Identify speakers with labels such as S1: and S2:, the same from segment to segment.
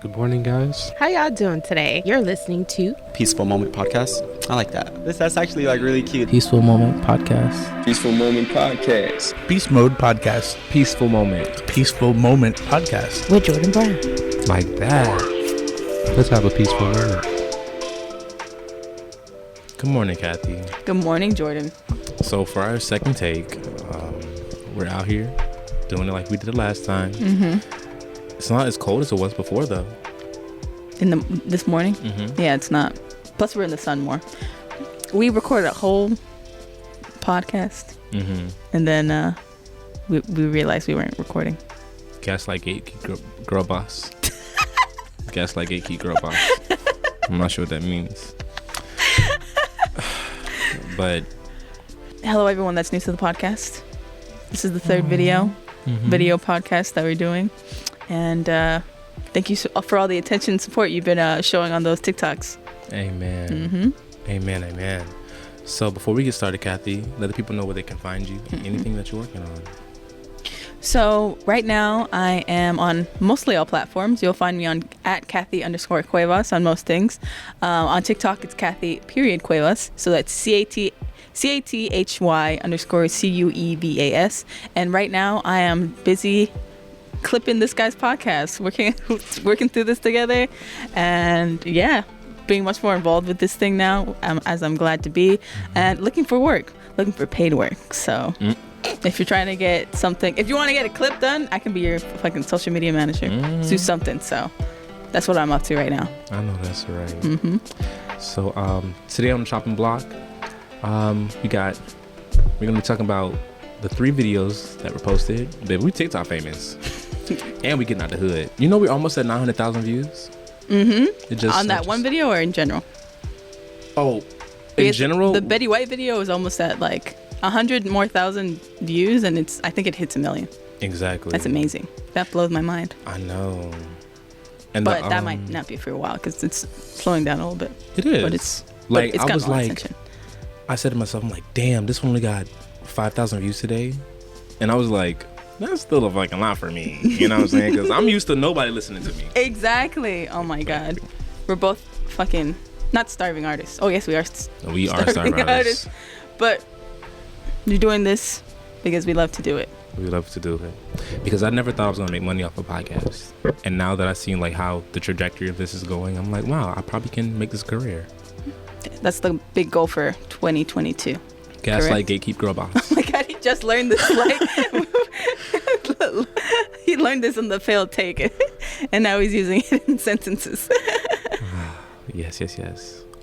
S1: Good morning, guys.
S2: How y'all doing today? You're listening to
S3: Peaceful Moment Podcast. I like that. That's actually like really cute.
S4: Peaceful Moment Podcast.
S5: Peaceful Moment Podcast.
S6: Peace Mode Podcast.
S1: Peaceful Moment.
S6: Peaceful Moment Podcast.
S2: with Jordan Brown.
S1: Like that. Let's have a peaceful moment. Good morning, Kathy.
S7: Good morning, Jordan.
S1: So for our second take, we're out here doing it like we did it last time.
S7: Mm-hmm.
S1: It's not as cold as it was before, though.
S7: This morning?
S1: Mm-hmm.
S7: Yeah, it's not. Plus, we're in the sun more. We recorded a whole podcast,
S1: Mm-hmm.
S7: and then we realized we weren't recording.
S1: Gaslight gatekeep girl boss. Gaslight gatekeep girl boss. I'm not sure what that means. But
S7: Hello, everyone that's new to the podcast. This is the third video podcast that we're doing, and thank you for all the attention and support you've been showing on those TikToks.
S1: amen.
S7: Mm-hmm.
S1: Amen. So before we get started, Kathy, let the people know where they can find you and anything that you're working on.
S7: So right now I am on mostly all platforms. You'll find me on at Kathy_Cuevas on most things. On TikTok, it's Kathy_Cuevas. So that's CATHY_CUEVAS. And right now I am busy clipping this guy's podcast, working through this together, and being much more involved with this thing now, as I'm glad to be, and looking for paid work. So if you're trying to get something, if you want to get a clip done, I can be your fucking social media manager. Do something. So that's what I'm up to right now.
S1: I know that's right.
S7: Mm-hmm.
S1: So today on the chopping block, we're gonna be talking about the 3 videos that were posted. Baby, we TikTok famous, and we getting out the hood. You know, we're almost at 900,000 views.
S7: Mm-hmm. On that one video or in general?
S1: Oh, in general,
S7: the Betty White video is almost at like 100,000 more views, and I think it hits 1 million.
S1: Exactly.
S7: That's amazing. That blows my mind.
S1: I know. And
S7: but that might not be for a while because it's slowing down a little bit.
S1: It is.
S7: But it's
S1: I was like, I said to myself, I'm like, damn, this one only got 5,000 views today, and I was like, that's still a fucking lot for me. You know what I'm saying? Because I'm used to nobody listening to me.
S7: Exactly. Oh my God. We're both fucking not starving artists. Oh yes, we are.
S1: We are starving artists.
S7: But you're doing this because we love to do it.
S1: We love to do it because I never thought I was gonna make money off a podcast, and now that I've seen like how the trajectory of this is going, I'm like, wow, I probably can make this career.
S7: That's the big goal for 2022.
S1: Gaslight gatekeep girl boss.
S7: Oh my God, he just learned this. He learned this on the failed take, and now he's using it in sentences.
S1: Yes.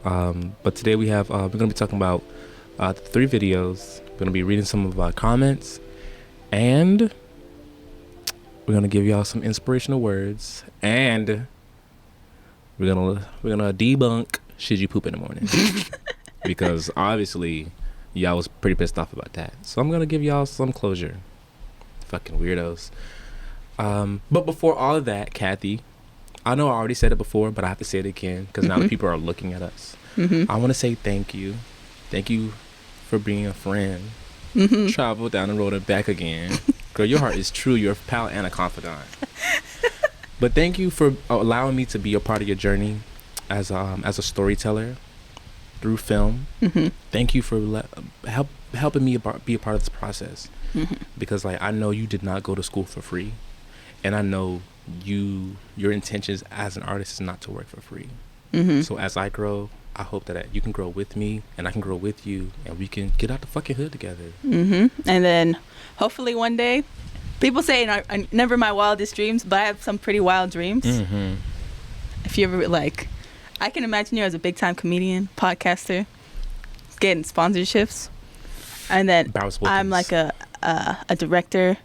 S1: But today we have we're gonna be talking about 3 videos. We're gonna be reading some of our comments, and we're gonna give y'all some inspirational words, and we're gonna debunk should you poop in the morning, because obviously y'all was pretty pissed off about that. So I'm gonna give y'all some closure. Fucking weirdos. But before all of that, Kathy, I know I already said it before, but I have to say it again because now the people are looking at us. I want to say thank you. Thank you for being a friend. Travel down the road and back again. Girl, your heart is true. You're a pal and a confidant. But thank you for allowing me to be a part of your journey as a storyteller through film. Thank you for helping me be a part of this process. Because like I know you did not go to school for free, and I know your intentions as an artist is not to work for free. So as I grow, I hope that you can grow with me and I can grow with you, and we can get out the fucking hood together.
S7: And then hopefully one day, people say never my wildest dreams, but I have some pretty wild dreams. If you ever I can imagine you as a big time comedian, podcaster, getting sponsorships, and then I'm like a director,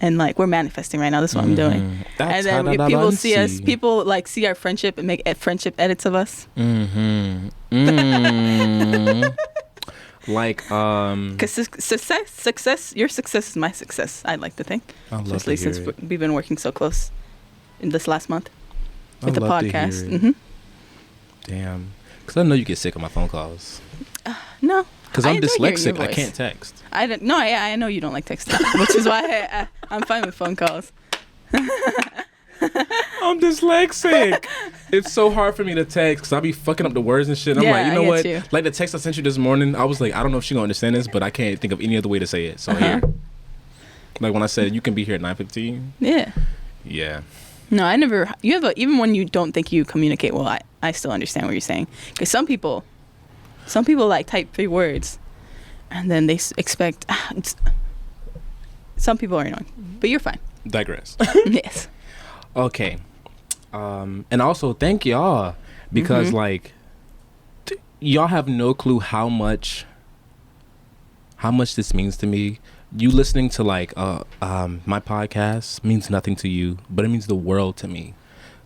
S7: and like we're manifesting right now. This is what I'm doing.
S1: That's
S7: and then people see us, people like see our friendship and make friendship edits of us.
S1: Like
S7: because success, your success is my success. I'd like to think, especially since we've been working so close in this last month with the podcast.
S1: Damn, because I know you get sick of my phone calls.
S7: No,
S1: because I'm dyslexic. I can't text.
S7: I know you don't like texting, which is why I'm fine with phone calls.
S1: I'm dyslexic. It's so hard for me to text because I'll be fucking up the words and shit. I'm
S7: Yeah,
S1: like, you
S7: I
S1: know
S7: get
S1: what?
S7: you.
S1: Like the text I sent you this morning, I was like, I don't know if she's gonna understand this, but I can't think of any other way to say it. So here. Like when I said you can be here at 9:15.
S7: Yeah.
S1: Yeah.
S7: No, I never. You have even when you don't think you communicate well, I still understand what you're saying. Because some people like type 3 words, and then they expect. Some people are annoying, but you're fine.
S1: Digress.
S7: Yes.
S1: Okay. And also thank y'all because like y'all have no clue how much this means to me. You listening to like my podcast means nothing to you, but it means the world to me.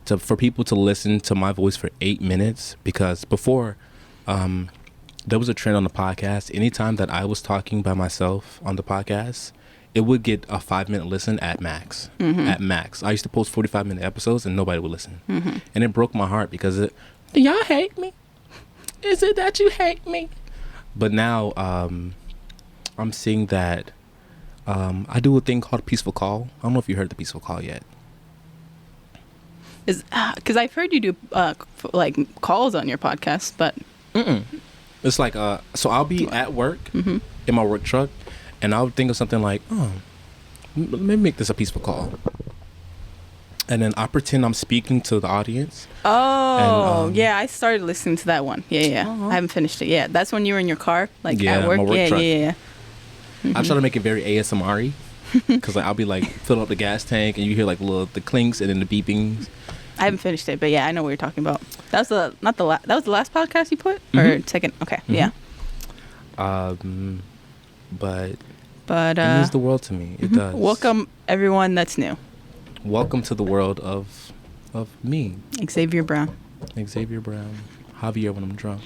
S1: For people to listen to my voice for 8 minutes, because before there was a trend on the podcast. Anytime that I was talking by myself on the podcast, it would get a 5-minute listen at max. At max. I used to post 45-minute episodes and nobody would listen. And it broke my heart because do y'all hate me? Is it that you hate me? But now I'm seeing that I do a thing called Peaceful Call. I don't know if you heard the Peaceful Call yet.
S7: Because I've heard you do like calls on your podcast, but
S1: It's like so I'll be at work in my work truck, and I'll think of something like, oh, let me make this a peaceful call, and then I pretend I'm speaking to the audience.
S7: Oh,
S1: And,
S7: yeah, I started listening to that one. Yeah. I haven't finished it. Yeah, that's when you were in your car, like
S1: Yeah,
S7: at work.
S1: my work truck.
S7: Yeah.
S1: I try to make it very ASMR-y, because like I'll be like filling up the gas tank, and you hear like the clinks and then the beepings.
S7: I haven't finished it, but yeah, I know what you're talking about. That was that was the last podcast you put, or second? Okay, yeah.
S1: But
S7: But
S1: it means the world to me. It does.
S7: welcome everyone that's new.
S1: Welcome to the world of me,
S7: Xavier Brown.
S1: Xavier Brown, Javier when I'm drunk.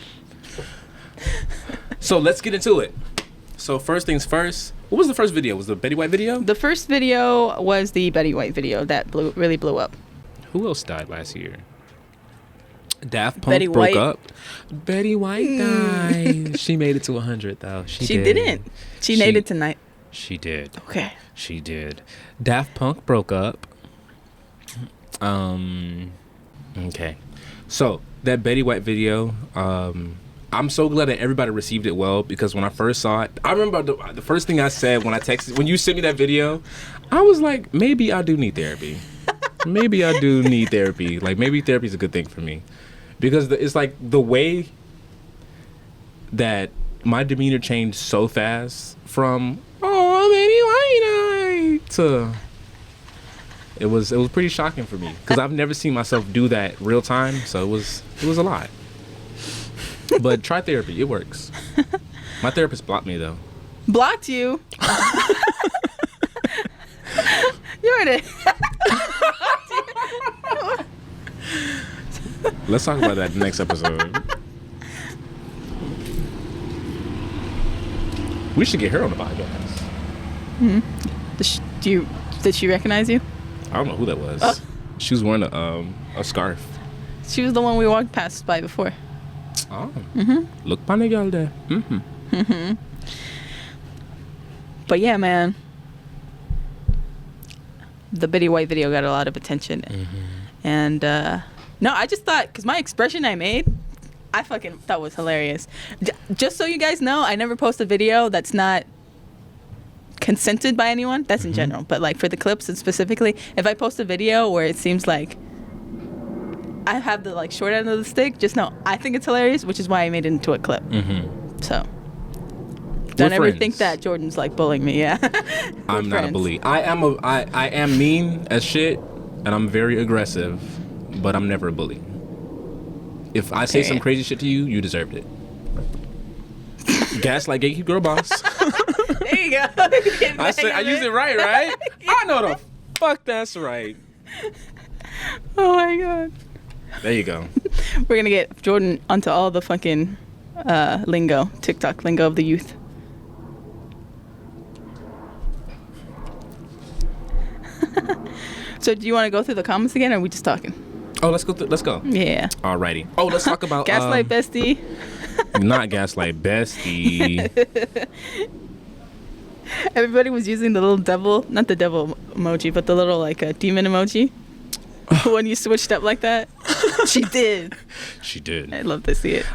S1: So let's get into it. So first things first. What was the first video? Was the Betty White video?
S7: The first video was the Betty White video that really blew up.
S1: Who else died last year? Daft Punk
S7: Betty
S1: broke
S7: White.
S1: up. Betty White died. She made it to 100 though.
S7: She didn't. She made it tonight.
S1: She did.
S7: Okay.
S1: She did. Daft Punk broke up. Okay. So that Betty White video, I'm so glad that everybody received it well, because when I first saw it, I remember the first thing I said when you sent me that video, I was like, maybe I do need therapy. Maybe I do need therapy. Like maybe therapy is a good thing for me, because it's like the way that my demeanor changed so fast from Betty White to it was pretty shocking for me, because I've never seen myself do that real time. So it was a lot. But try therapy. It works. My therapist blocked me though.
S7: Blocked you. You heard it.
S1: Let's talk about that next episode. We should get her on the podcast.
S7: Did she recognize you?
S1: I don't know who that was. She was wearing a scarf.
S7: She was the one we walked past by before.
S1: Oh. Look, funny girl there.
S7: But yeah, man. The Betty White video got a lot of attention. And no, I just thought, because my expression I made, I fucking thought was hilarious. Just so you guys know, I never post a video that's not consented by anyone. That's in general. But like for the clips and specifically, if I post a video where it seems like I have the like short end of the stick, just know I think it's hilarious, which is why I made it into a clip. So don't ever think that Jordan's like bullying me. Yeah.
S1: I'm not a bully. I am mean as shit, and I'm very aggressive, but I'm never a bully. If I say some crazy shit to you, you deserved it. Gaslight gatekeep girl boss.
S7: There you go.
S1: I used it right? I know the fuck that's right.
S7: Oh my god.
S1: There you go.
S7: We're gonna get Jordan onto all the fucking lingo, TikTok lingo of the youth. So do you want to go through the comments again, or are we just talking?
S1: Oh, let's go. Let's go.
S7: Yeah.
S1: Alrighty. Oh, let's talk about
S7: Gaslight bestie.
S1: Not gaslight bestie.
S7: Everybody was using the little devil, not the devil emoji, but the little like demon emoji. when you switched up like that? She did.
S1: She did.
S7: I'd love to see it.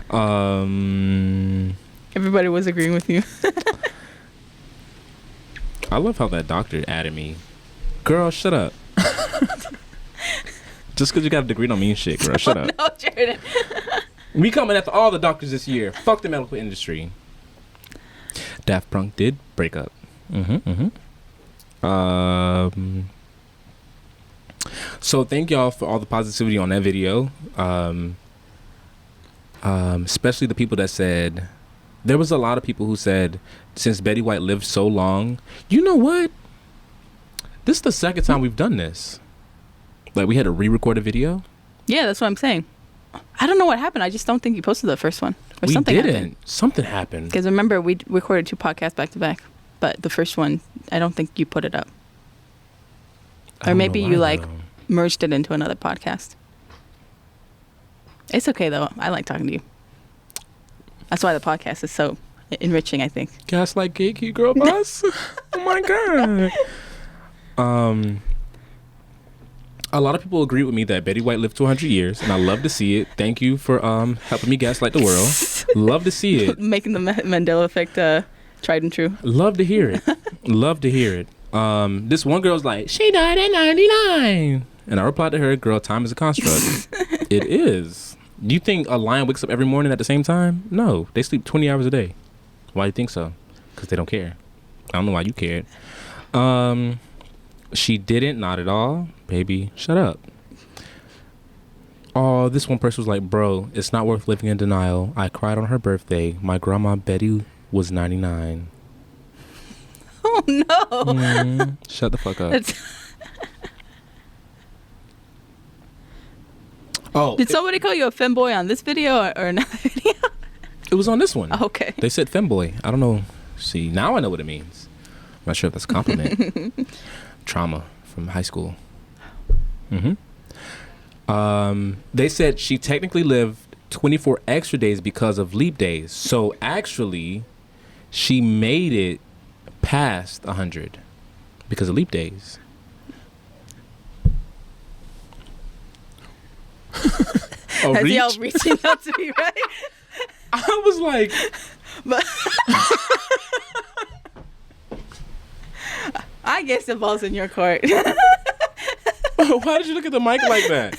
S7: Everybody was agreeing with you.
S1: I love how that doctor added me. Girl, shut up. Just because you got a degree don't mean shit, girl. Shut up.
S7: No, Jordan.
S1: We coming after all the doctors this year. Fuck the medical industry. Daft Punk did break up. So thank y'all for all the positivity on that video. Especially the people that said, there was a lot of people who said, since Betty White lived so long, you know what? This is the second time we've done this. Like, we had to re-record a video.
S7: Yeah, that's what I'm saying. I don't know what happened. I just don't think you posted the first one. Or
S1: We
S7: something
S1: didn't.
S7: happened.
S1: Something happened.
S7: Because remember, we recorded 2 podcasts back to back. But the first one, I don't think you put it up.
S1: I
S7: Or
S1: don't
S7: maybe
S1: know
S7: you,
S1: why,
S7: like,
S1: though.
S7: merged it into another podcast. It's okay, though. I like talking to you. That's why the podcast is so enriching, I think.
S1: Gaslight Gatekeep Girl Boss. Oh my god. A lot of people agree with me that Betty White lived 200 years, and I love to see it. Thank you for helping me gaslight the world. Love to see it.
S7: Making the Mandela effect tried and true.
S1: Love to hear it. Love to hear it. This one girl's like, she died at 99. And I replied to her, girl, time is a construct. It is. Do you think a lion wakes up every morning at the same time? No. They sleep 20 hours a day. Why do you think so? Because they don't care. I don't know why you cared. She didn't, not at all. Baby, shut up. Oh, this one person was like, bro, it's not worth living in denial. I cried on her birthday. My grandma Betty was 99.
S7: Oh, no.
S1: Shut the fuck up.
S7: Did somebody call you a femboy on this video or another video?
S1: It was on this one.
S7: Oh, okay.
S1: They said femboy. I don't know. See, now I know what it means. I'm not sure if that's a compliment. Trauma from high school. They said she technically lived 24 extra days because of leap days. So actually, she made it past 100 because of leap days.
S7: As y'all reaching out to me, right?
S1: I was like,
S7: But I guess the ball's in your court.
S1: why did you look at the mic like that?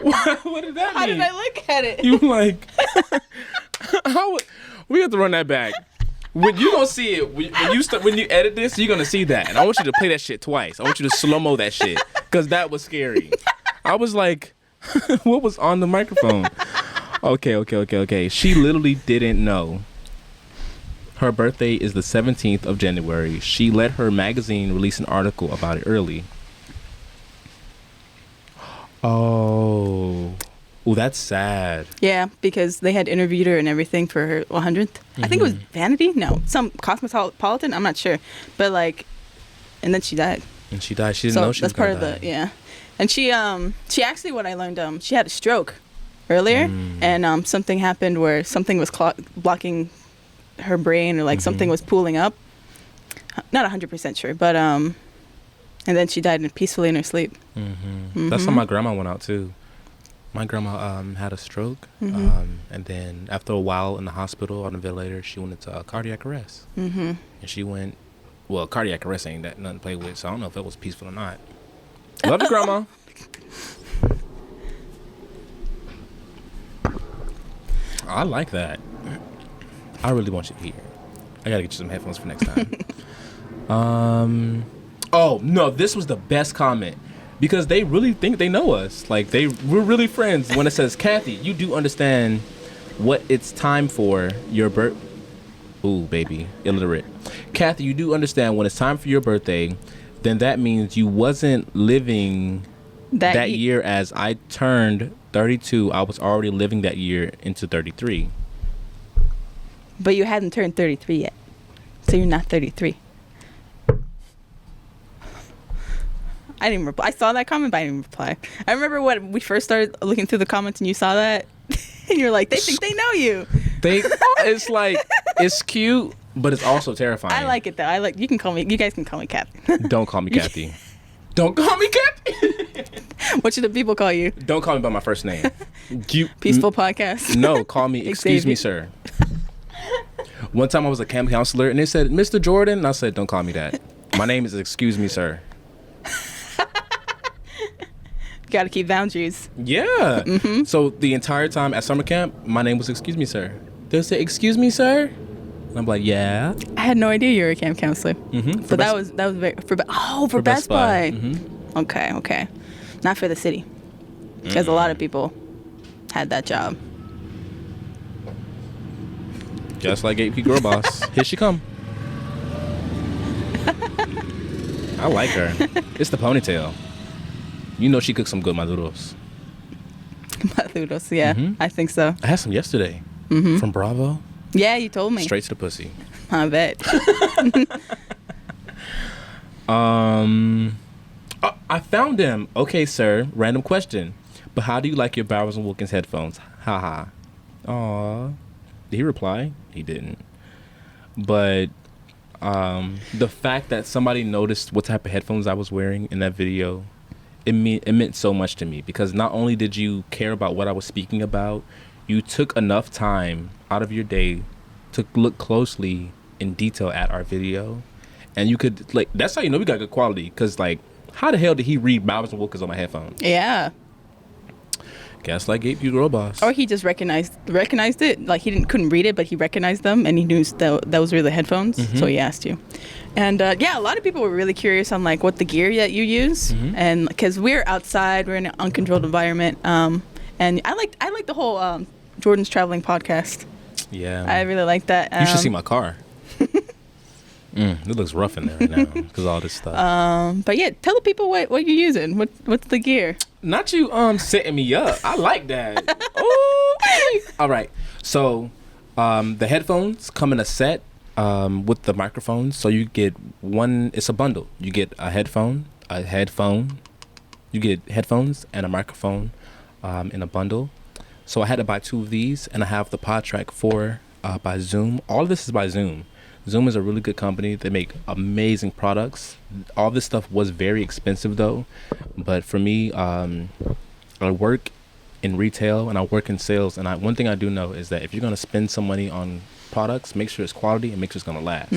S1: What did that mean?
S7: How did I look at it?
S1: You like, we have to run that back. When you gonna see it, when you edit this, you're gonna see that, and I want you to play that shit twice. I want you to slow mo that shit because that was scary. I was like, what was on the microphone? Okay. She literally didn't know. Her birthday is the 17th of January. She let her magazine release an article about it early. Oh, that's sad.
S7: Yeah, because they had interviewed her and everything for her 100th. I think it was Vanity. No, some Cosmopolitan. I'm not sure, but like, and then she died.
S1: And she died. She didn't know she was
S7: part
S1: gonna
S7: of
S1: die.
S7: yeah. And she actually, what I learned, she had a stroke earlier, and something happened where something was blocking her brain, or like something was pooling up. Not 100% sure, but and then she died peacefully in her sleep.
S1: That's how my grandma went out too. My grandma had a stroke, and then after a while in the hospital on the ventilator, she went into cardiac arrest. And she went, well, cardiac arrest ain't that nothing to play with, so I don't know if it was peaceful or not. Love you, grandma. I like that. I really want you to hear. I gotta get you some headphones for next time. Oh no, this was the best comment because they really think they know us. Like we're really friends. When it says, "Kathy, you do understand what it's time for your birth." Ooh, baby, illiterate. Kathy, you do understand when it's time for your birthday. Then that means you wasn't living that year as I turned 32. I was already living that year into 33.
S7: But you hadn't turned 33 yet, so you're not 33. I didn't reply. I saw that comment, but I didn't reply. I remember when we first started looking through the comments and you saw that, and you're like, they think they know you.
S1: It's like, it's cute, but it's also terrifying.
S7: I like it though. You guys can call me Kathy.
S1: Don't call me Kathy. Don't call me Kathy.
S7: What should the people call you?
S1: Don't call me by my first name.
S7: Peaceful Podcast.
S1: No, call me, excuse me, sir. One time I was a camp counselor and they said, Mr. Jordan. And I said, don't call me that. My name is excuse me, sir.
S7: Got to keep boundaries.
S1: Yeah. So the entire time at summer camp, my name was excuse me, sir. They'll say, excuse me, sir. And I'm like, yeah.
S7: I had no idea you were a camp counselor. So that was very for Best Buy. Okay. Not for the city, because a lot of people had that job.
S1: Just like AP Girl Boss. Here she come. I like her. It's the ponytail. You know she cooks some good maduros.
S7: Maduros, yeah, I think so.
S1: I had some yesterday from Bravo.
S7: Yeah, you told me.
S1: Straight to the pussy.
S7: I bet.
S1: I found him. Okay, sir. Random question. But how do you like your Bowers and Wilkins headphones? Haha. Aw. Did he reply? He didn't. But the fact that somebody noticed what type of headphones I was wearing in that video, it meant so much to me, because not only did you care about what I was speaking about, you took enough time out of your day to look closely in detail at our video. And you could, like, that's how you know we got good quality, because, like, how the hell did he read Bowers and Wilkins on my headphones?
S7: Yeah.
S1: Guess like Gabe, you girl boss.
S7: Or he just recognized it. Like he couldn't read it, but he recognized them, and he knew that was really the headphones. So he asked you. And yeah, a lot of people were really curious on like what the gear that you use, and because we're outside, we're in an uncontrolled environment. And I like the whole Jordan's Traveling podcast.
S1: Yeah,
S7: I really like that.
S1: You should see my car. It looks rough in there right now because all this stuff.
S7: But yeah, tell the people what you're using. What's the gear?
S1: Not you setting me up. I like that. Ooh. All right. So the headphones come in a set with the microphones. So you get one. It's a bundle. You get a headphone. You get headphones and a microphone in a bundle. So I had to buy 2 of these, and I have the PodTrack 4 by Zoom. All of this is by Zoom. Zoom is a really good company. They make amazing products. All this stuff was very expensive though, but for me, I work in retail and I work in sales, and one thing I do know is that if you're gonna spend some money on products, make sure it's quality and make sure it's gonna last.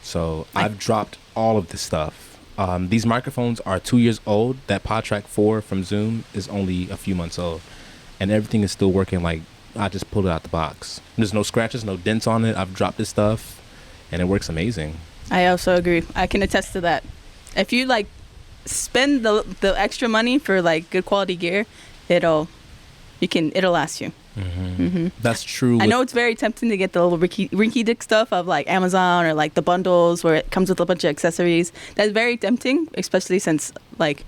S1: So I've dropped all of this stuff. These microphones are 2 years old. That PodTrack 4 from Zoom is only a few months old, and everything is still working like I just pulled it out the box. There's no scratches, no dents on it. I've dropped this stuff, and it works amazing. I
S7: also agree. I can attest to that. If you like spend the extra money for like good quality gear, it'll last you.
S1: That's true.
S7: I know it's very tempting to get the little rinky dick stuff of like Amazon or like the bundles where it comes with a bunch of accessories. That's very tempting, especially since like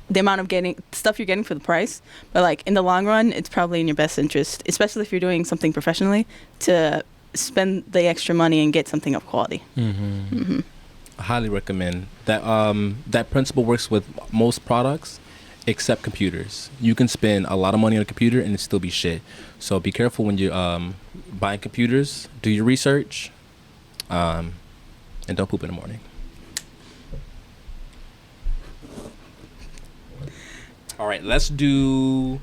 S7: the amount of stuff you're getting for the price. But like in the long run, it's probably in your best interest, especially if you're doing something professionally, to spend the extra money and get something of quality.
S1: I highly recommend that. That principle works with most products except computers. You can spend a lot of money on a computer and it still be shit. So be careful when you're buying computers. Do your research, and don't poop in the morning. All right, let's do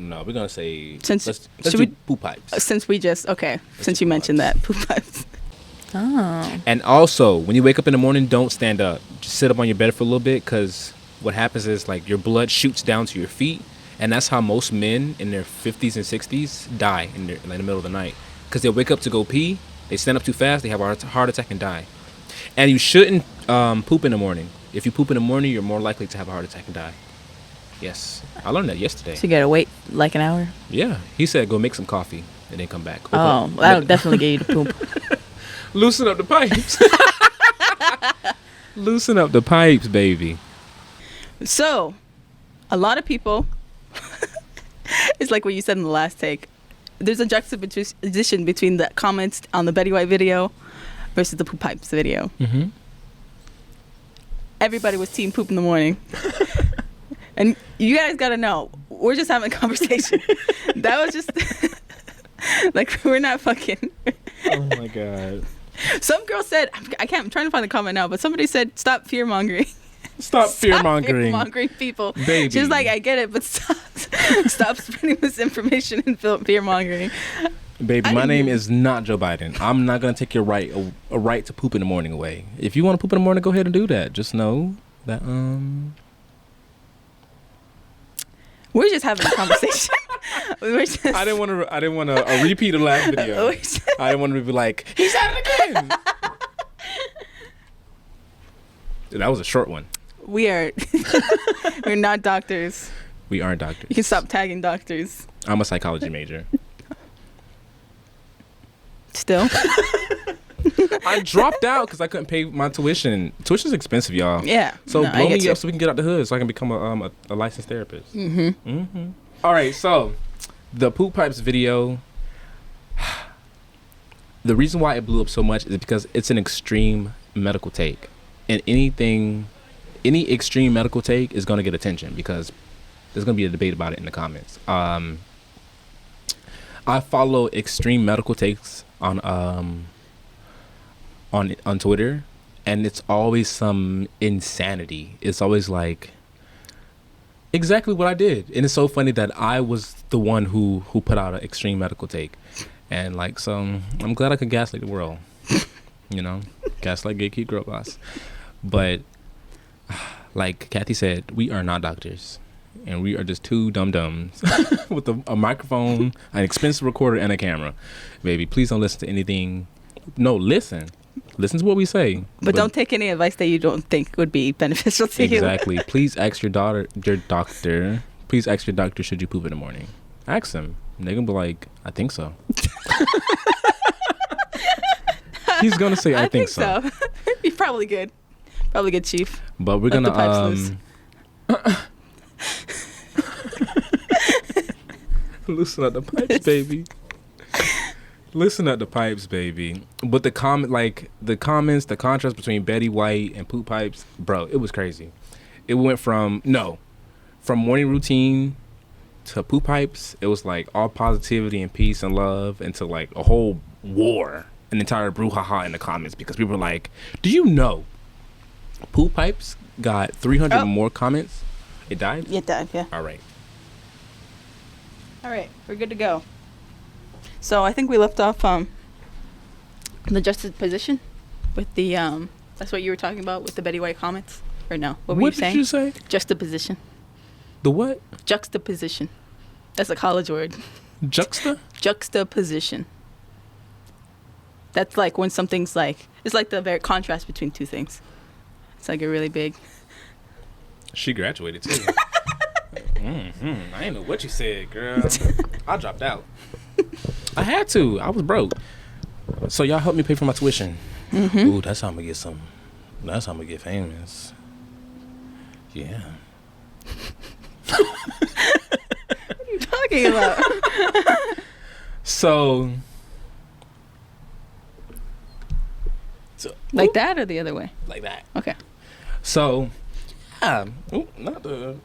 S1: no, we're gonna say let's do poop pipes.
S7: Since you mentioned that, poop pipes. Oh.
S1: And also, when you wake up in the morning, don't stand up. Just sit up on your bed for a little bit, because what happens is like your blood shoots down to your feet, and that's how most men in their 50s and 60s die in the middle of the night, because they wake up to go pee, they stand up too fast, they have a heart attack and die. And you shouldn't poop in the morning. If you poop in the morning, you're more likely to have a heart attack and die. Yes, I learned that yesterday.
S7: So you gotta wait like an hour?
S1: Yeah, he said go make some coffee and then come back.
S7: That'll definitely get you to poop.
S1: Loosen up the pipes. Loosen up the pipes, baby.
S7: So, a lot of people, it's like what you said in the last take. There's a juxtaposition between the comments on the Betty White video versus the poop pipes video. Everybody was team poop in the morning. And you guys gotta know, we're just having a conversation. That was just like, we're not fucking.
S1: Oh my God.
S7: Some girl said, I'm trying to find the comment now, but somebody said, stop fear mongering.
S1: Stop fear-mongering.
S7: Fear-mongering people.
S1: Baby.
S7: She was like, I get it, but stop spreading misinformation and fear-mongering.
S1: Baby, my name is not Joe Biden. I'm not going to take your right, a right to poop in the morning away. If you want to poop in the morning, go ahead and do that. Just know that,
S7: We're just having a conversation.
S1: I didn't want to repeat the last video. I didn't want to be like, he said it again. That was a short one.
S7: We're not doctors.
S1: We aren't doctors.
S7: You can stop tagging doctors.
S1: I'm a psychology major.
S7: Still?
S1: I dropped out because I couldn't pay my tuition. Tuition's expensive, y'all.
S7: Yeah.
S1: So
S7: No, I
S1: blow
S7: get
S1: me
S7: you.
S1: up so we can get out the hood so I can become a licensed therapist. All right, so the poop pipes video, the reason why it blew up so much is because it's an extreme medical take. And any extreme medical take is going to get attention because there's going to be a debate about it in the comments. I follow extreme medical takes on Twitter, and it's always some insanity. It's always like exactly what I did, and it's so funny that I was the one who put out an extreme medical take, and like, so I'm glad I could gaslight the world, you know, gaslight, gatekeep, girl boss. But like Kathy said, we are not doctors, and we are just two dum-dums with a microphone, an expensive recorder, and a camera. Baby, please don't listen to anything. No, listen to what we say,
S7: But don't take any advice that you don't think would be beneficial to you.
S1: exactly. Please ask your doctor. Please ask your doctor, should you poop in the morning? Ask them. They're gonna be like, I think so. He's gonna say, I think so.
S7: You're probably good. Probably good, Chief.
S1: But we're
S7: Let the
S1: gonna
S7: pipes
S1: loosen up the pipes, baby. Listen up the pipes, baby. But the comments, the contrast between Betty White and poop pipes, bro, it was crazy. It went from morning routine to poop pipes. It was like all positivity and peace and love, into like a whole war, an entire brouhaha in the comments because people were like, do you know poop pipes got 300 more comments? It died?
S7: It died, yeah.
S1: All right.
S7: All right, we're good to go. So I think we left off the juxtaposition with the that's what you were talking about with the Betty White comments, or no? What were you saying?
S1: What did you say?
S7: Juxtaposition.
S1: The what?
S7: Juxtaposition. That's a college word.
S1: Juxta?
S7: Juxtaposition. That's like when something's like, it's like the very contrast between two things. It's like a really big.
S1: She graduated too. I didn't know what you said, girl. I dropped out. I had to. I was broke. So y'all helped me pay for my tuition. Ooh, that's how I'm gonna get some. That's how I'm gonna get famous. Yeah.
S7: What are you talking about?
S1: So
S7: Like that or the other way?
S1: like that.
S7: Okay.
S1: So, not the.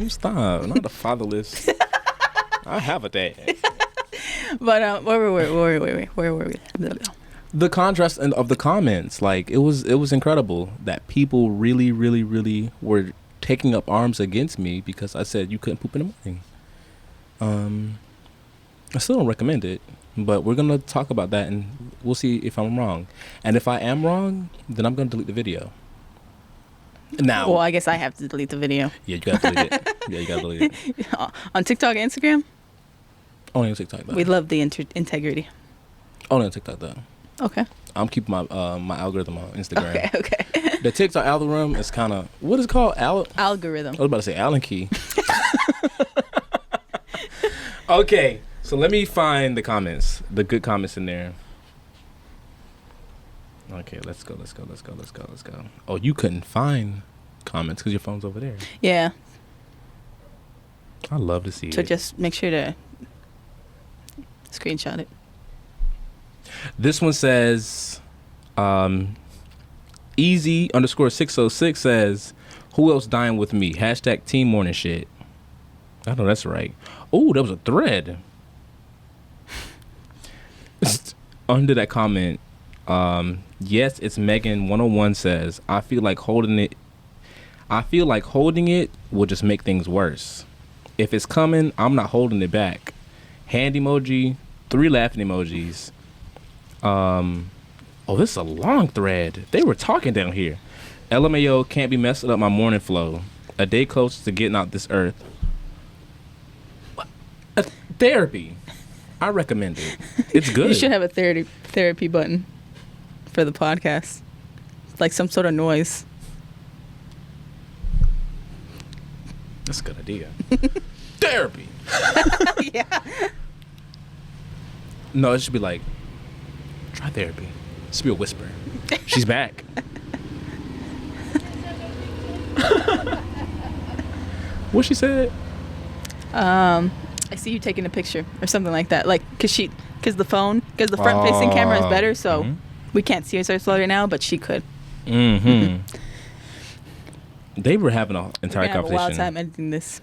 S1: Stop. Not the fatherless. I have a dad.
S7: But where were we?
S1: The contrast of the comments, like it was incredible that people really were taking up arms against me because I said you couldn't poop in the morning. I still don't recommend it, but we're gonna talk about that and we'll see if I'm wrong. And if I am wrong, then I'm gonna delete the video. Now,
S7: Well, I guess I have to delete the video.
S1: yeah, you gotta delete it. Yeah, you gotta delete it.
S7: On TikTok and Instagram,
S1: Only on TikTok though.
S7: we love the integrity.
S1: Only on TikTok though.
S7: Okay.
S1: I'm keeping my algorithm on Instagram.
S7: Okay.
S1: The TikTok algorithm is kind of, what is it called?
S7: Algorithm.
S1: I was about to say Allen key. Okay, so let me find the comments, the good comments in there. Okay, let's go. Oh, you couldn't find comments because your phone's over there.
S7: Yeah.
S1: I love to see
S7: So
S1: it.
S7: just make sure to screenshot it.
S1: This one says, easy_606 says, who else dying with me? Hashtag team morning shit. I know that's right. Oh, that was a thread. Under that comment, Yes, it's Megan 101 says, I feel like holding it will just make things worse. If it's coming, I'm not holding it back. Hand emoji, 3 laughing emojis. This is a long thread. They were talking down here. LMAO, can't be messing up my morning flow. A day closer to getting out this earth. Therapy. I recommend it. It's good.
S7: You should have a therapy button for the podcast. Like some sort of noise.
S1: That's a good idea. Therapy.
S7: Yeah.
S1: No, it should be like, try therapy. It should be a whisper. She's back. What she said?
S7: I see you taking a picture or something like that. Like, because the front-facing camera is better, so we can't see ourselves right now, but she could.
S1: Mm-hmm. They were having an entire
S7: We're gonna have a wild
S1: conversation.
S7: time editing this.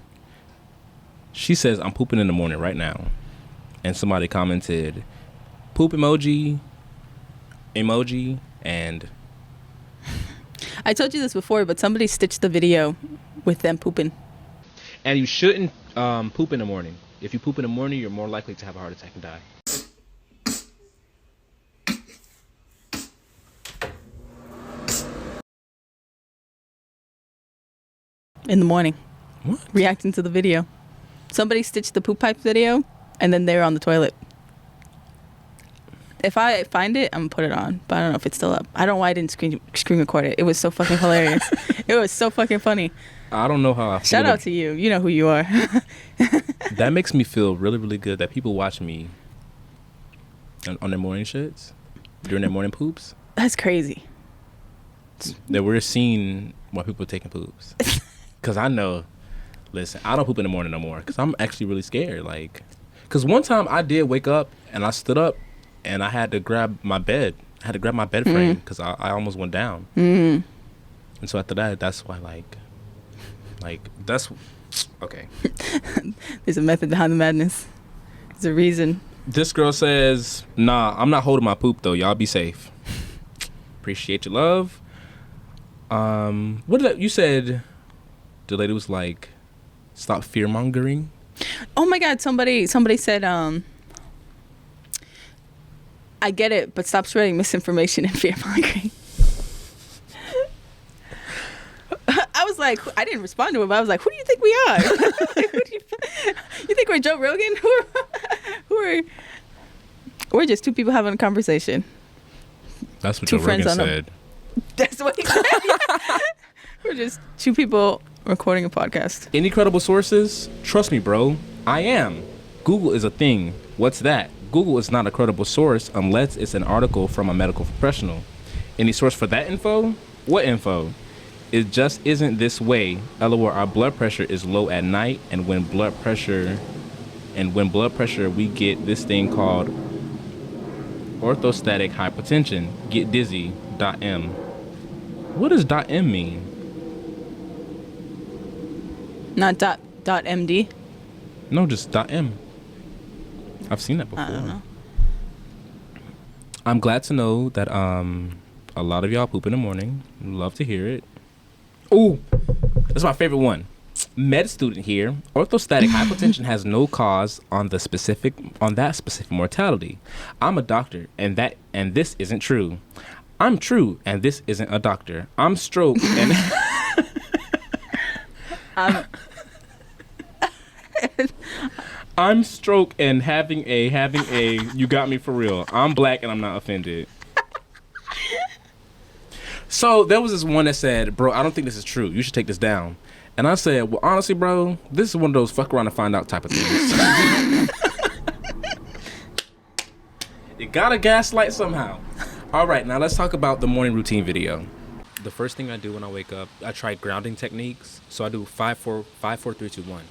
S1: She says, I'm pooping in the morning right now. And somebody commented, poop emoji, and...
S7: I told you this before, but somebody stitched the video with them pooping.
S1: And you shouldn't poop in the morning. If you poop in the morning, you're more likely to have a heart attack and die.
S7: In the morning.
S1: What?
S7: Reacting to the video. Somebody stitched the poop pipe video, and then they were on the toilet. If I find it, I'm going to put it on. But I don't know if it's still up. I don't know why I didn't screen record it. It was so fucking hilarious. It was so fucking funny.
S1: I don't know how I feel.
S7: Shout out to you. You know who you are.
S1: That makes me feel really, really good that people watch me on their morning shits, during their morning poops.
S7: That's crazy.
S1: That we're seeing while people are taking poops. Because I know, listen, I don't poop in the morning no more because I'm actually really scared. Like, because one time I did wake up and I stood up and I had to grab my bed. I had to grab my bed frame because I almost went down.
S7: Mm.
S1: And so after that, that's why, like, that's, okay.
S7: There's a method behind the madness. There's a reason.
S1: This girl says, nah, I'm not holding my poop, though. Y'all be safe. Appreciate your love. What did you said? The lady was like, stop fear-mongering.
S7: Oh, my God. Somebody said, I get it, but stop spreading misinformation and fear-mongering. I was like, I didn't respond to it, but I was like, who do you think we are? You think we're Joe Rogan? We're just two people having a conversation.
S1: That's what
S7: Two
S1: Joe Rogan
S7: friends on
S1: said.
S7: That's what he said. We're just two people recording a podcast.
S1: Any credible sources? Trust me, bro. I am. Google is a thing. What's that? Google is not a credible source unless it's an article from a medical professional. Any source for that info? What info? It just isn't this way. LOL, our blood pressure is low at night, and when blood pressure we get this thing called orthostatic hypotension. Get dizzy. .m. What does .m mean?
S7: Not .md.
S1: No, just .m. I've seen that before.
S7: I don't know.
S1: I'm glad to know that a lot of y'all poop in the morning. Love to hear it. Ooh, that's my favorite one. Med student here. Orthostatic hypotension has no cause on that specific mortality. I'm a doctor, and this isn't true. I'm true, and this isn't a doctor. I'm stroke and I'm stroke and having a you got me for real. I'm black and I'm not offended. So there was this one that said, bro, I don't think this is true. You should take this down. And I said, well, honestly, bro, this is one of those fuck around and find out type of things. You gotta gaslight somehow. All right, now let's talk about the morning routine video. The first thing I do when I wake up, I try grounding techniques. So I do 5, 4, 3, 2, 1.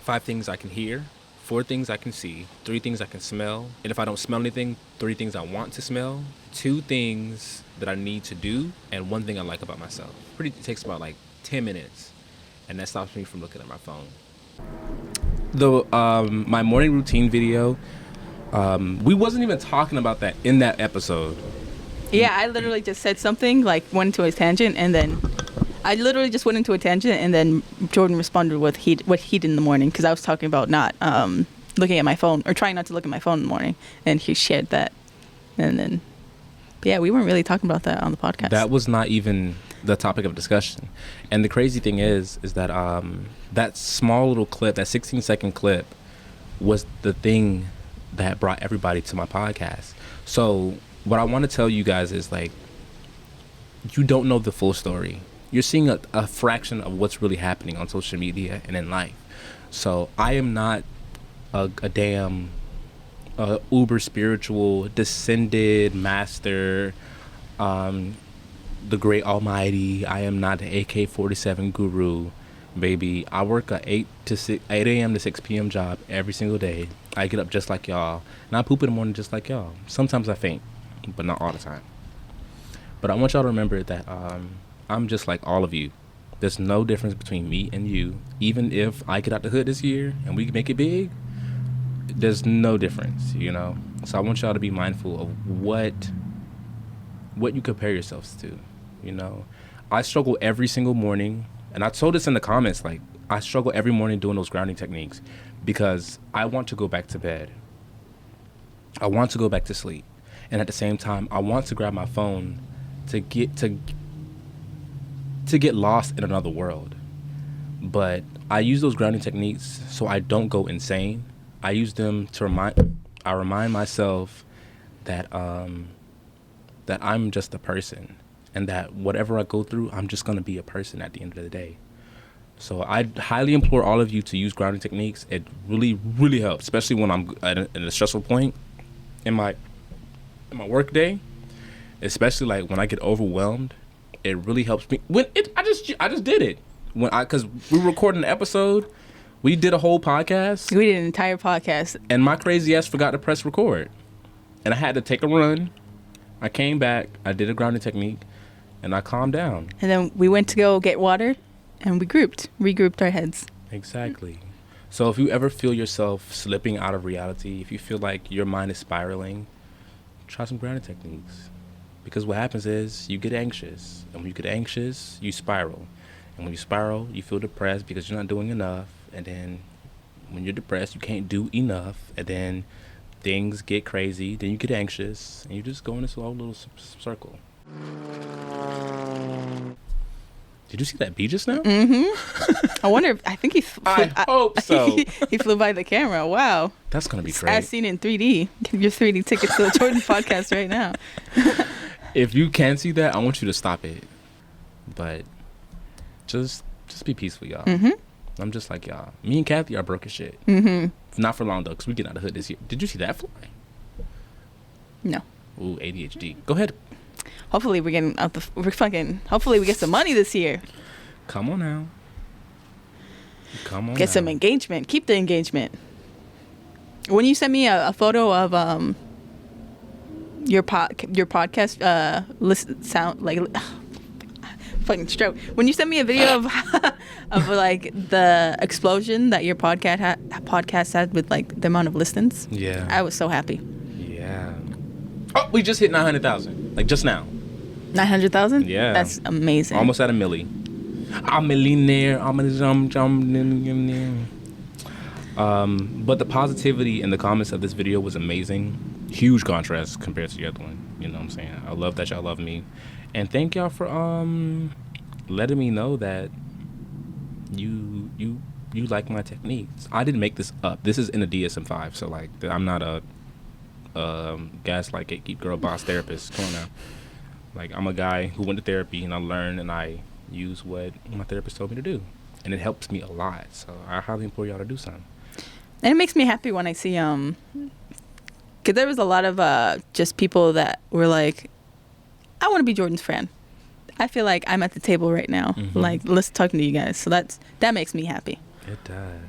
S1: 5 things I can hear, 4 things I can see, 3 things I can smell. And if I don't smell anything, 3 things I want to smell, 2 things that I need to do, and 1 thing I like about myself. It takes about like 10 minutes. And that stops me from looking at my phone. My morning routine video, we wasn't even talking about that in that episode.
S7: Yeah, I literally just said something, like went into a tangent, and then I literally just went into a tangent, and then Jordan responded with what he did in the morning, because I was talking about not looking at my phone, or trying not to look at my phone in the morning, and he shared that. And then, yeah, we weren't really talking about that on the podcast.
S1: That was not even the topic of discussion. And the crazy thing is that that small little clip, that 16-second clip, was the thing that brought everybody to my podcast. So what I want to tell you guys is, like, you don't know the full story. You're seeing a fraction of what's really happening on social media and in life. So I am not a damn uber spiritual descended master, the great almighty. I am not the AK-47 guru, baby. I work a 8 a.m. to 6 p.m. job every single day. I get up just like y'all, and I poop in the morning just like y'all. Sometimes I faint, but not all the time. But I want y'all to remember that I'm just like all of you. There's no difference between me and you. Even if I get out the hood this year and we make it big, there's no difference, you know? So I want y'all to be mindful of what you compare yourselves to, you know? I struggle every single morning, and I told this in the comments, like, I struggle every morning doing those grounding techniques because I want to go back to bed. I want to go back to sleep. And at the same time, I want to grab my phone to get lost in another world. But I use those grounding techniques so I don't go insane. I use them to remind myself that that I'm just a person, and that whatever I go through, I'm just going to be a person at the end of the day. So I highly implore all of you to use grounding techniques. It really, really helps, especially when I'm at a stressful point in my work day, especially like when I get overwhelmed. It really helps me. I just did it because we were recording an episode. We did a whole podcast.
S7: We did an entire podcast.
S1: And my crazy ass forgot to press record. And I had to take a run. I came back. I did a grounding technique. And I calmed down.
S7: And then we went to go get water. And we regrouped our heads.
S1: Exactly. So if you ever feel yourself slipping out of reality, if you feel like your mind is spiraling, try some grounding techniques. Because what happens is you get anxious. And when you get anxious, you spiral. And when you spiral, you feel depressed because you're not doing enough. And then when you're depressed, you can't do enough. And then things get crazy. Then you get anxious. And you just go in this little circle. Did you see that bee just now?
S7: Mm-hmm. I wonder I think he flew,
S1: I hope so.
S7: He flew by the camera. Wow.
S1: That's going to be great.
S7: As seen in 3D. Get your 3D tickets to the Jordan podcast right now.
S1: If you can see that, I want you to stop it. But just be peaceful, y'all.
S7: Mm-hmm.
S1: I'm just like y'all. Me and Kathy are broke as shit.
S7: Mm-hmm.
S1: Not for long, though, because we get out of the hood this year. Did you see that fly?
S7: No.
S1: Ooh, ADHD. Go ahead.
S7: Hopefully we're getting out hopefully we get some money this year.
S1: Come on now.
S7: Get some engagement. Keep the engagement. When you sent me a photo of your podcast listen sound like fucking stroke. When you sent me a video of like the explosion that your podcast had with like the amount of listens.
S1: Yeah.
S7: I was so happy.
S1: Yeah. Oh, we just hit 900,000. Like just now.
S7: 900,000?
S1: Yeah.
S7: That's amazing.
S1: Almost at a milli. I'm a millionaire. I'm a jump. But the positivity in the comments of this video was amazing. Huge contrast compared to the other one. You know what I'm saying? I love that y'all love me. And thank y'all for letting me know that you like my techniques. I didn't make this up. This is in a DSM-5, so like I'm not a gaslight gatekeep girl boss therapist. Come on now. Like I'm a guy who went to therapy and I learned and I use what my therapist told me to do, and it helps me a lot. So I highly implore y'all to do something.
S7: And it makes me happy when I see because there was a lot of just people that were like, I want to be Jordan's friend. I feel like I'm at the table right now, like let's talking to you guys. So that makes me happy.
S1: It does.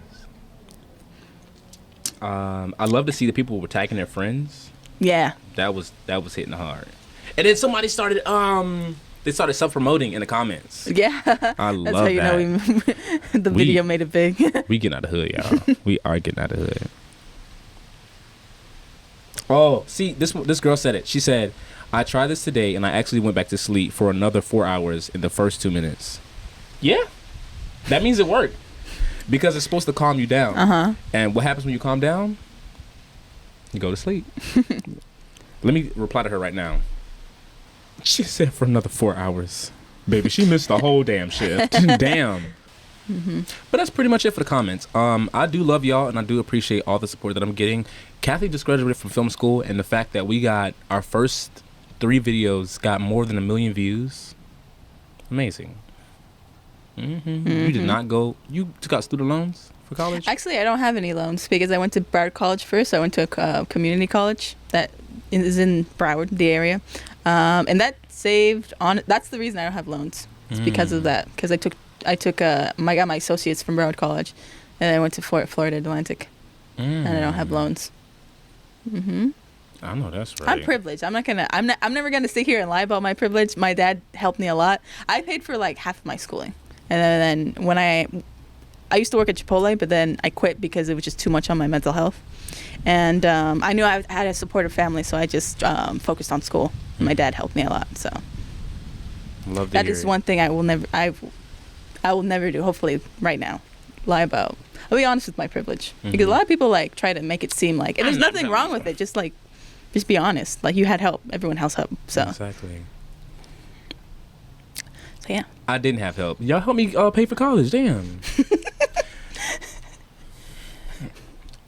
S1: I love to see the people were tagging their friends.
S7: Yeah.
S1: That was hitting hard. And then somebody started self-promoting in the comments.
S7: Yeah.
S1: I love that.
S7: That's how you know the video made it big.
S1: We getting out of the hood, y'all. We are getting out of the hood. Oh, see, this girl said it. She said, I tried this today, and I actually went back to sleep for another 4 hours in the first 2 minutes. Yeah, that means it worked because it's supposed to calm you down. And what happens when you calm down? You go to sleep. Let me reply to her right now. She said for another 4 hours. Baby, she missed the whole damn shift. Damn. But that's pretty much it for the comments. I do love y'all, and I do appreciate all the support that I'm getting. Kathy just graduated from film school, and the fact that we got our first 3 videos got more than 1 million views. Amazing. You did not go. You took out student loans for college?
S7: Actually, I don't have any loans because I went to Broward College first. I went to a community college that is in Broward, the area, and that saved on. That's the reason I don't have loans. It's because of that. Because I got my associates from Broward College, and then I went to Florida Atlantic, and I don't have loans.
S1: I know that's right.
S7: I'm privileged. I'm never gonna sit here and lie about my privilege. My dad helped me a lot. I paid for like half of my schooling, and then when I used to work at Chipotle, but then I quit because it was just too much on my mental health. And I knew I had a supportive family, so I just focused on school. My dad helped me a lot, so
S1: Love to
S7: that
S1: hear
S7: is
S1: it.
S7: one thing I will never do. Hopefully, right now, lie about. I'll be honest with my privilege because a lot of people like try to make it seem like, and there's nothing wrong with it. Just be honest. Like, you had help. Everyone has help. So
S1: Exactly.
S7: yeah.
S1: I didn't have help. Y'all helped me pay for college. Damn.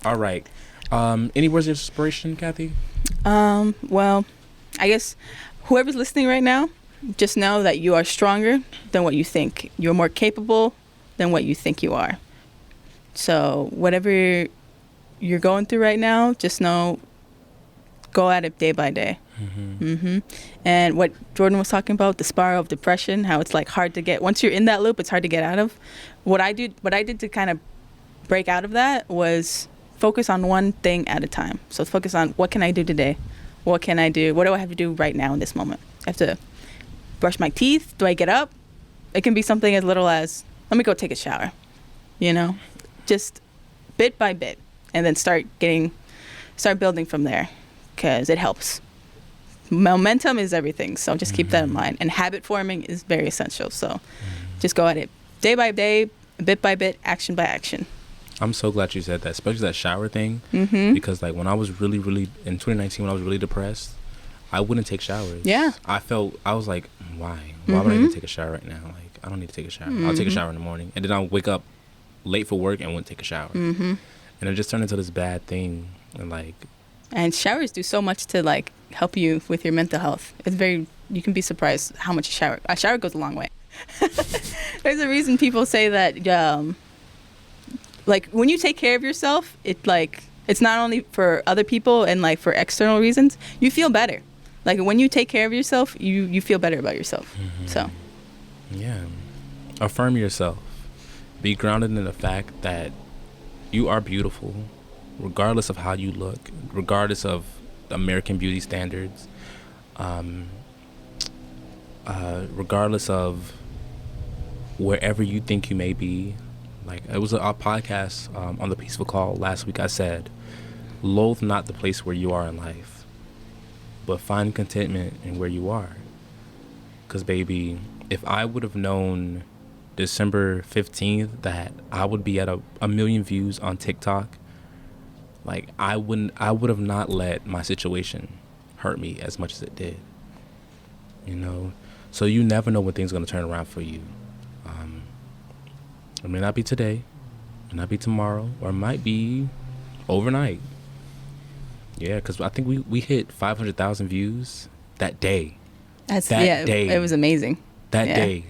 S1: All right. Any words of inspiration, Kathy?
S7: Well, I guess whoever's listening right now, just know that you are stronger than what you think. You're more capable than what you think you are. So whatever you're going through right now, just know, go at it day by day. And what Jordan was talking about, the spiral of depression, how it's like hard to get, once you're in that loop, it's hard to get out of. What I did to kind of break out of that was focus on one thing at a time. So focus on, what can I do today? What can I do? What do I have to do right now in this moment? I have to brush my teeth. Do I get up? It can be something as little as, let me go take a shower. Just bit by bit, and then start building from there, because it helps. Momentum is everything, so just keep that in mind. And habit forming is very essential. So just go at it day by day, bit by bit, action by action.
S1: I'm so glad you said that, especially that shower thing. Because like when I was really in 2019, when I was really depressed, I wouldn't take showers.
S7: Yeah.
S1: I was like, why would I even take a shower right now? Like, I don't need to take a shower. I'll take a shower in the morning, and then I'll wake up late for work and wouldn't take a shower. And it just turned into this bad thing. And
S7: showers do so much to like help you with your mental health. You can be surprised how much a shower goes a long way. There's a reason people say that like when you take care of yourself, it's not only for other people and like for external reasons, you feel better. Like when you take care of yourself, you feel better about yourself. So
S1: yeah, affirm yourself. Be grounded in the fact that you are beautiful, regardless of how you look, regardless of American beauty standards, regardless of wherever you think you may be. Like, it was a podcast on the Peaceful Call last week. I said, loathe not the place where you are in life, but find contentment in where you are. Because, baby, if I would have known December 15th that I would be at a million views on TikTok, like, I would have not let my situation hurt me as much as it did. So you never know when things are going to turn around for you. It may not be today, it may not be tomorrow, or it might be overnight. Yeah, because I think we hit 500,000 views that day.
S7: Day. It was amazing.
S1: That day.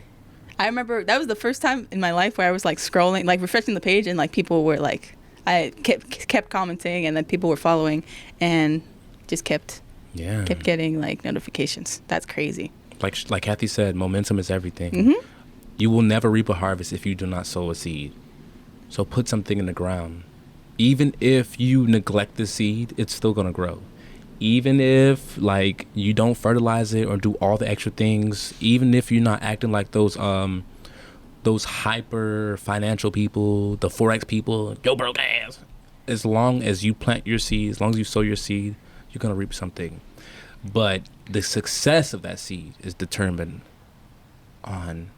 S7: I remember that was the first time in my life where I was like scrolling, like refreshing the page, and like people were like, I kept commenting, and then people were following, and just kept getting like notifications. That's crazy.
S1: Like Kathy said, momentum is everything. You will never reap a harvest if you do not sow a seed. So put something in the ground. Even if you neglect the seed, it's still gonna grow. Even if like you don't fertilize it or do all the extra things, even if you're not acting like those hyper financial people, the Forex people, yo broke ass. As long as you plant your seed, as long as you sow your seed, you're gonna reap something. But the success of that seed is determined on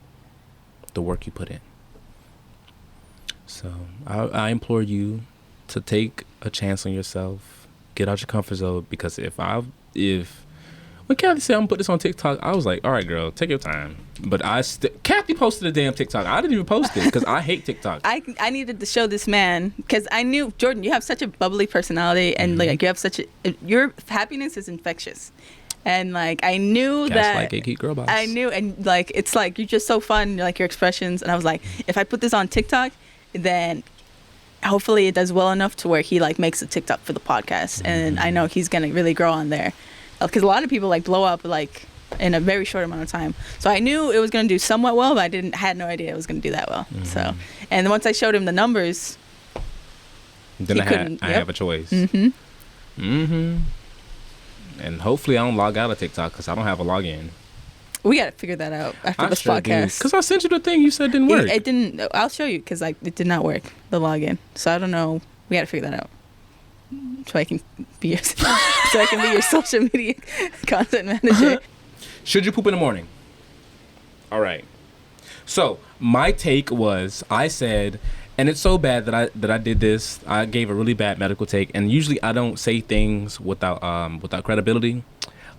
S1: the work you put in. So I implore you to take a chance on yourself, get out your comfort zone, because if when Kathy said I'm gonna put this on TikTok, I was like, all right, girl, take your time. But Kathy posted a damn TikTok. I didn't even post it because I hate TikTok.
S7: I needed to show this man because I knew, Jordan, you have such a bubbly personality, and like you have your happiness is infectious. And like I knew
S1: Gaslight, gatekeep, girl boss.
S7: I knew, and like it's like you're just so fun, like your expressions. And I was like, if I put this on TikTok, then hopefully it does well enough to where he like makes a TikTok for the podcast, and I know he's gonna really grow on there, because a lot of people like blow up like in a very short amount of time. So I knew it was gonna do somewhat well, but I had no idea it was gonna do that well. So, and once I showed him the numbers,
S1: then I have a choice. And hopefully I don't log out of TikTok because I don't have a login.
S7: We got to figure that out after this podcast.
S1: Because I sent you the thing you said didn't work.
S7: It didn't. I'll show you because it did not work, the login. So I don't know. We got to figure that out. So I can be your social media content manager.
S1: Should you poop in the morning? All right. So my take was, I said, and it's so bad that I did this. I gave a really bad medical take, and usually I don't say things without credibility,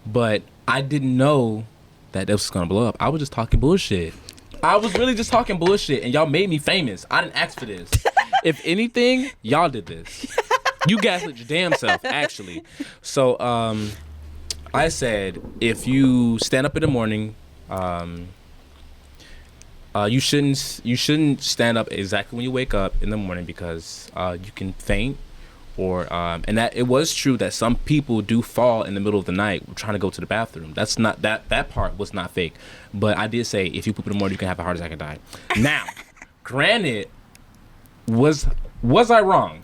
S1: but I didn't know that this was gonna blow up. I was just talking bullshit. I was really just talking bullshit, and y'all made me famous. I didn't ask for this. If anything, y'all did this. You gaslit your damn self, actually. So I said, if you stand up in the morning, you shouldn't stand up exactly when you wake up in the morning, because you can faint, or and that it was true that some people do fall in the middle of the night trying to go to the bathroom. That's not that part was not fake, but I did say if you poop in the morning you can have a heart attack and die. Now, granted, was I wrong?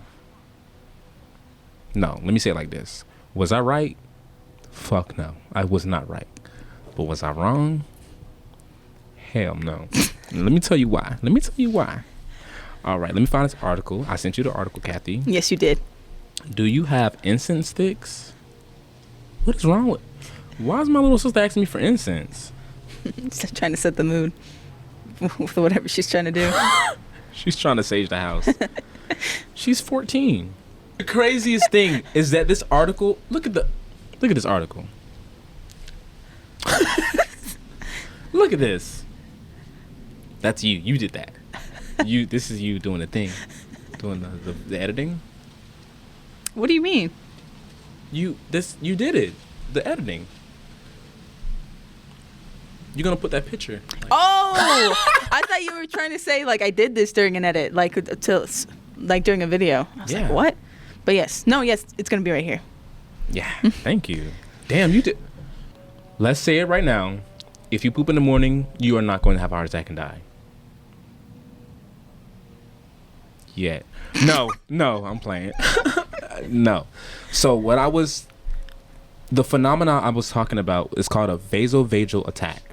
S1: No, let me say it like this: was I right? Fuck no, I was not right. But was I wrong? Hell no. Let me tell you why. All right, let me find this article. I sent you the article, Kathy.
S7: Yes, you did.
S1: Do you have incense sticks? What is wrong with... Why is my little sister asking me for incense?
S7: Just trying to set the mood for whatever she's trying to do.
S1: She's trying to sage the house. She's 14. The craziest thing is that this article... Look at this article. Look at this. That's you. You did that. This is you doing the thing, doing the editing.
S7: What do you mean?
S1: You did it. The editing. You're gonna put that picture.
S7: Oh, I thought you were trying to say like I did this during an edit, like during a video. I was like, what? But yes, it's gonna be right here.
S1: Yeah. Thank you. Damn, you did. Let's say it right now. If you poop in the morning, you are not going to have a heart attack and die. Yet. No, I'm playing. No. So the phenomena I was talking about is called a vasovagal attack.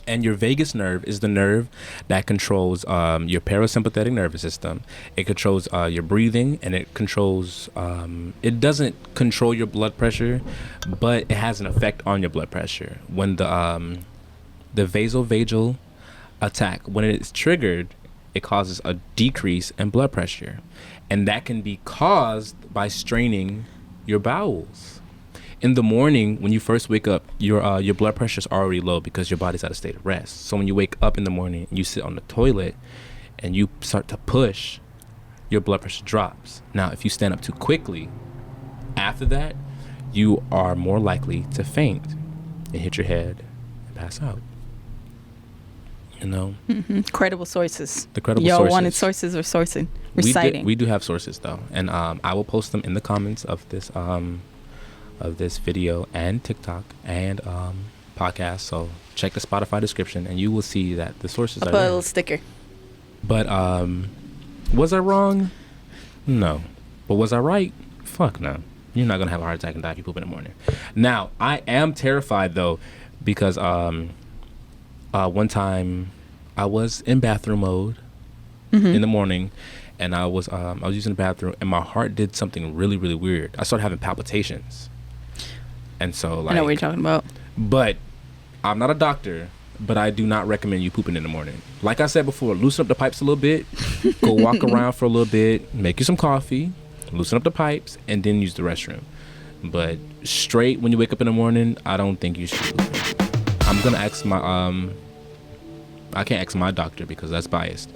S1: And your vagus nerve is the nerve that controls your parasympathetic nervous system. It controls your breathing, and it controls, it doesn't control your blood pressure, but it has an effect on your blood pressure. When the vasovagal attack, when it is triggered, it causes a decrease in blood pressure. And that can be caused by straining your bowels. In the morning, when you first wake up, your blood pressure is already low because your body's at a state of rest. So when you wake up in the morning and you sit on the toilet and you start to push, your blood pressure drops. Now, if you stand up too quickly, after that, you are more likely to faint and hit your head and pass out. You know?
S7: Mm-hmm. Credible sources.
S1: The credible sources.
S7: Y'all wanted sources or sourcing? Reciting.
S1: We do have sources, though. And I will post them in the comments of this video and TikTok and podcast. So check the Spotify description and you will see that the sources
S7: I'll
S1: are
S7: put
S1: there.
S7: a little sticker.
S1: But was I wrong? No. But was I right? Fuck no. You're not gonna have a heart attack and die if you poop in the morning. Now, I am terrified though, because one time I was in bathroom mode in the morning, and I was using the bathroom, and my heart did something really, really weird. I started having palpitations. And so, like,
S7: I know what you're talking about.
S1: but I'm not a doctor, but I do not recommend you pooping in the morning. Like I said before, loosen up the pipes a little bit, go walk around for a little bit, make you some coffee, loosen up the pipes, and then use the restroom. But straight when you wake up in the morning, I don't think you should poop. I'm gonna ask my I can't ask my doctor because that's biased.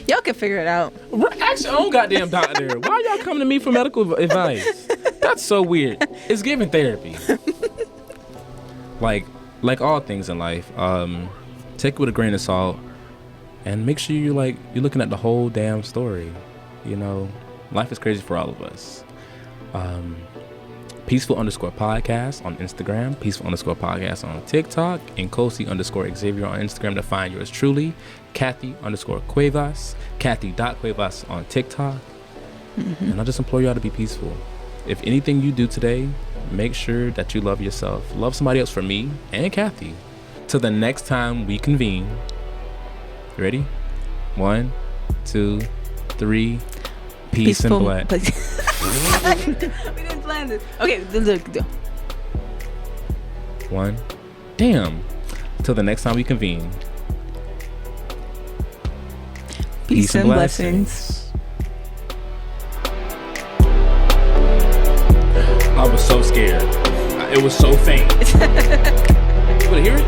S7: Y'all can figure it out.
S1: Ask your own goddamn doctor. Why y'all coming to me for medical advice? That's so weird. It's giving therapy. Like all things in life, take it with a grain of salt, and make sure you're looking at the whole damn story. You know, life is crazy for all of us. Peaceful_podcast on Instagram, Peaceful_podcast on TikTok, and Kosi_Xavier on Instagram to find yours truly. Kathy_Cuevas, Kathy.Cuevas on TikTok. And I just implore y'all to be peaceful. If anything you do today, make sure that you love yourself. Love somebody else for me and Kathy. Till the next time we convene. You ready? 1, 2, 3. Peace and blood.
S7: We didn't plan this. Okay, look.
S1: 1. Damn. Till the next time we convene.
S7: Peace and blessings.
S1: I was so scared. It was so faint. You want to hear it?